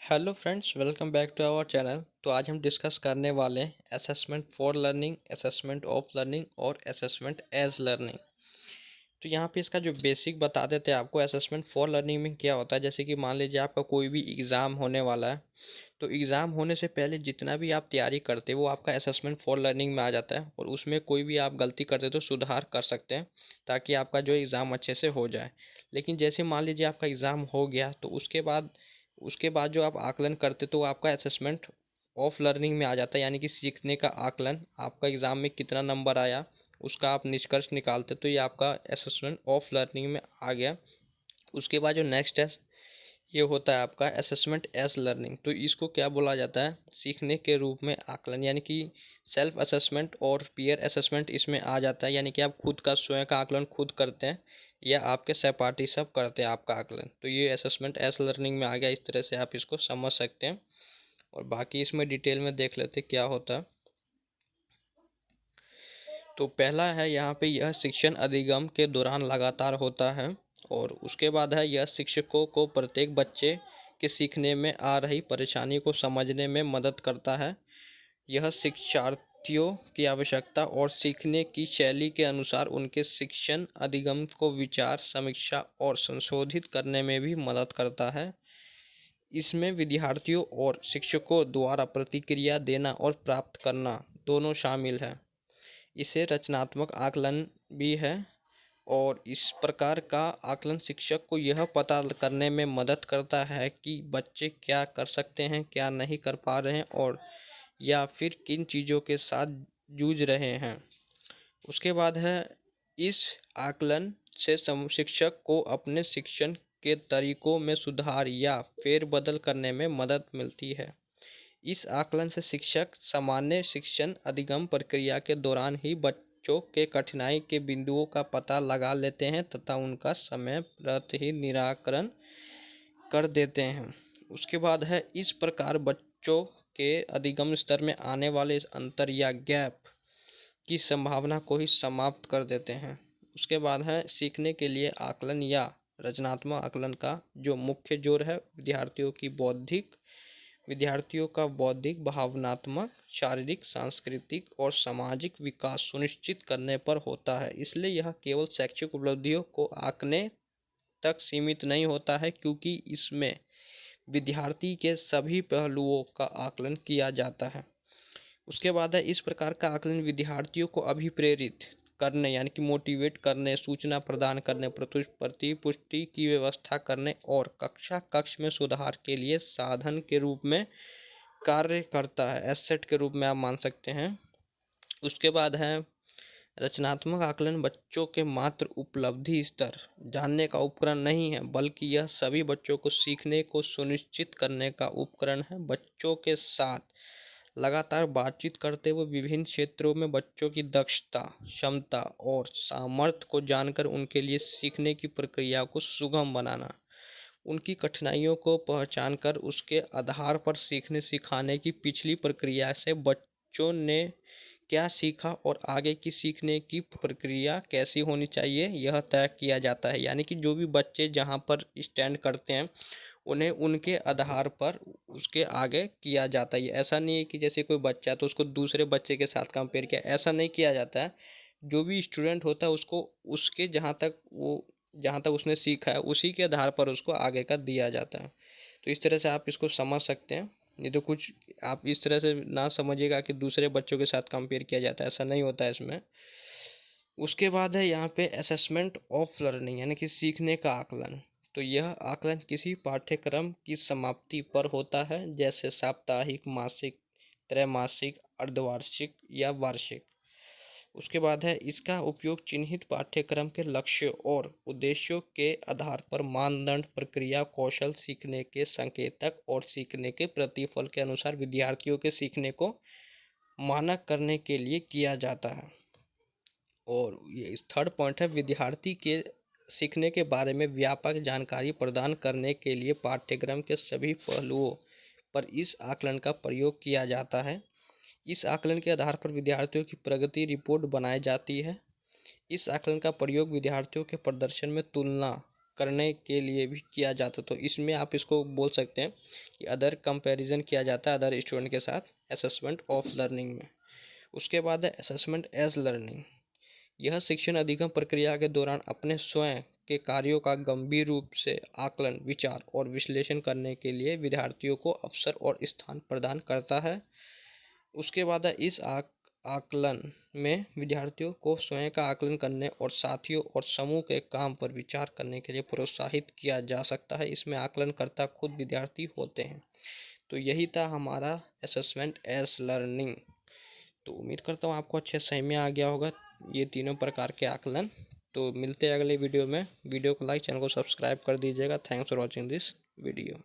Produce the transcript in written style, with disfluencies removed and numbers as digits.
Hello friends, welcome back to our channel. तो आज हम डिस्कस करने वाले हैं assessment for learning, assessment of learning और असेसमेंट एज लर्निंग। तो यहाँ पे इसका जो बेसिक बता देते हैं आपको। असेसमेंट फॉर लर्निंग में क्या होता है, जैसे कि मान लीजिए आपका कोई भी एग्ज़ाम होने वाला है, तो एग्ज़ाम होने से पहले जितना भी आप तैयारी करते हैं वो आपका असेसमेंट फॉर लर्निंग में आ जाता है, और उसमें कोई भी आप गलती करते तो सुधार कर सकते हैं ताकि आपका जो एग्ज़ाम अच्छे से हो जाए। लेकिन जैसे मान लीजिए आपका एग्ज़ाम हो गया, तो उसके बाद जो आप आकलन करते तो वो आपका असेसमेंट ऑफ लर्निंग में आ जाता है, यानी कि सीखने का आकलन। आपका एग्ज़ाम में कितना नंबर आया उसका आप निष्कर्ष निकालते, तो ये आपका असेसमेंट ऑफ लर्निंग में आ गया। उसके बाद जो नेक्स्ट है ये होता है आपका असेसमेंट एज लर्निंग। तो इसको क्या बोला जाता है, सीखने के रूप में आकलन, यानी कि सेल्फ असेसमेंट और पीयर असेसमेंट इसमें आ जाता है। यानी कि आप खुद का स्वयं का आकलन खुद करते हैं या आपके सहपाठी सब करते हैं आपका आकलन, तो ये असेसमेंट एज लर्निंग में आ गया। इस तरह से आप इसको समझ सकते हैं, और बाकी इसमें डिटेल में देख लेते क्या होता है। तो पहला है यहाँ पे, यह शिक्षण अधिगम के दौरान लगातार होता है। और उसके बाद है, यह शिक्षकों को प्रत्येक बच्चे के सीखने में आ रही परेशानी को समझने में मदद करता है। यह शिक्षार्थियों की आवश्यकता और सीखने की शैली के अनुसार उनके शिक्षण अधिगम को विचार, समीक्षा और संशोधित करने में भी मदद करता है। इसमें विद्यार्थियों और शिक्षकों द्वारा प्रतिक्रिया देना और प्राप्त करना दोनों शामिल है। इसे रचनात्मक आकलन भी है, और इस प्रकार का आकलन शिक्षक को यह पता करने में मदद करता है कि बच्चे क्या कर सकते हैं, क्या नहीं कर पा रहे हैं, और या फिर किन चीज़ों के साथ जूझ रहे हैं। उसके बाद है, इस आकलन से शिक्षक को अपने शिक्षण के तरीकों में सुधार या फेरबदल करने में मदद मिलती है। इस आकलन से शिक्षक सामान्य शिक्षण अधिगम प्रक्रिया के दौरान ही बच्चों के कठिनाई के बिंदुओं का पता लगा लेते हैं तथा उनका समय रहते ही निराकरण कर देते हैं। उसके बाद है, इस प्रकार बच्चों के अधिगम स्तर में आने वाले अंतर या गैप की संभावना को ही समाप्त कर देते हैं। उसके बाद है, सीखने के लिए आकलन या रचनात्मक आकलन का जो मुख्य जोर है विद्यार्थियों का बौद्धिक, भावनात्मक, शारीरिक, सांस्कृतिक और सामाजिक विकास सुनिश्चित करने पर होता है। इसलिए यह केवल शैक्षिक उपलब्धियों को आंकने तक सीमित नहीं होता है, क्योंकि इसमें विद्यार्थी के सभी पहलुओं का आकलन किया जाता है। उसके बाद है, इस प्रकार का आकलन विद्यार्थियों को अभिप्रेरित करने, यानी कि मोटिवेट करने, सूचना प्रदान करने, प्रतिपुष्टि की व्यवस्था करने और कक्षा कक्ष में सुधार के लिए साधन के रूप में कार्य करता है, एसेट के रूप में आप मान सकते हैं। उसके बाद है, रचनात्मक आकलन बच्चों के मात्र उपलब्धि स्तर जानने का उपकरण नहीं है, बल्कि यह सभी बच्चों को सीखने को सुनिश्चित करने का उपकरण है। बच्चों के साथ लगातार बातचीत करते हुए विभिन्न क्षेत्रों में बच्चों की दक्षता, क्षमता और सामर्थ्य को जानकर उनके लिए सीखने की प्रक्रिया को सुगम बनाना, उनकी कठिनाइयों को पहचान कर उसके आधार पर सीखने सिखाने की पिछली प्रक्रिया से बच्चों ने क्या सीखा और आगे की सीखने की प्रक्रिया कैसी होनी चाहिए यह तय किया जाता है। यानी कि जो भी बच्चे जहाँ पर स्टैंड करते हैं उन्हें उनके आधार पर उसके आगे किया जाता है। ऐसा नहीं है कि जैसे कोई बच्चा है तो उसको दूसरे बच्चे के साथ कंपेयर किया, ऐसा नहीं किया जाता है। जो भी स्टूडेंट होता है उसको उसके जहाँ तक उसने सीखा है उसी के आधार पर उसको आगे का दिया जाता है। तो इस तरह से आप इसको समझ सकते हैं। नहीं तो कुछ आप इस तरह से ना समझिएगा कि दूसरे बच्चों के साथ कंपेयर किया जाता है, ऐसा नहीं होता है इसमें। उसके बाद है यहाँ पे असेसमेंट ऑफ लर्निंग, यानी कि सीखने का आकलन। तो यह आकलन किसी पाठ्यक्रम की समाप्ति पर होता है, जैसे साप्ताहिक, मासिक, त्रैमासिक, अर्धवार्षिक या वार्षिक। उसके बाद है, इसका उपयोग चिन्हित पाठ्यक्रम के लक्ष्यों और उद्देश्यों के आधार पर मानदंड, प्रक्रिया, कौशल, सीखने के संकेतक और सीखने के प्रतिफल के अनुसार विद्यार्थियों के सीखने को मानक करने के लिए किया जाता है। और ये इस थर्ड पॉइंट है, विद्यार्थी के सीखने के बारे में व्यापक जानकारी प्रदान करने के लिए पाठ्यक्रम के सभी पहलुओं पर इस आकलन का प्रयोग किया जाता है। इस आकलन के आधार पर विद्यार्थियों की प्रगति रिपोर्ट बनाई जाती है। इस आकलन का प्रयोग विद्यार्थियों के प्रदर्शन में तुलना करने के लिए भी किया जाता। तो इसमें आप इसको बोल सकते हैं कि अदर कंपैरिजन किया जाता है अदर स्टूडेंट के साथ असेसमेंट ऑफ लर्निंग में। उसके बाद है असेसमेंट एज लर्निंग। यह शिक्षण अधिगम प्रक्रिया के दौरान अपने स्वयं के कार्यों का गंभीर रूप से आकलन, विचार और विश्लेषण करने के लिए विद्यार्थियों को अवसर और स्थान प्रदान करता है। उसके बाद है इस आकलन में विद्यार्थियों को स्वयं का आकलन करने और साथियों और समूह के काम पर विचार करने के लिए प्रोत्साहित किया जा सकता है। इसमें आकलनकर्ता खुद विद्यार्थी होते हैं। तो यही था हमारा असेसमेंट एज लर्निंग। तो उम्मीद करता हूँ आपको अच्छे समझ में आ गया होगा ये तीनों प्रकार के आकलन। तो मिलते हैं अगले वीडियो में। वीडियो को लाइक, चैनल को सब्सक्राइब कर दीजिएगा। Thanks for watching this video.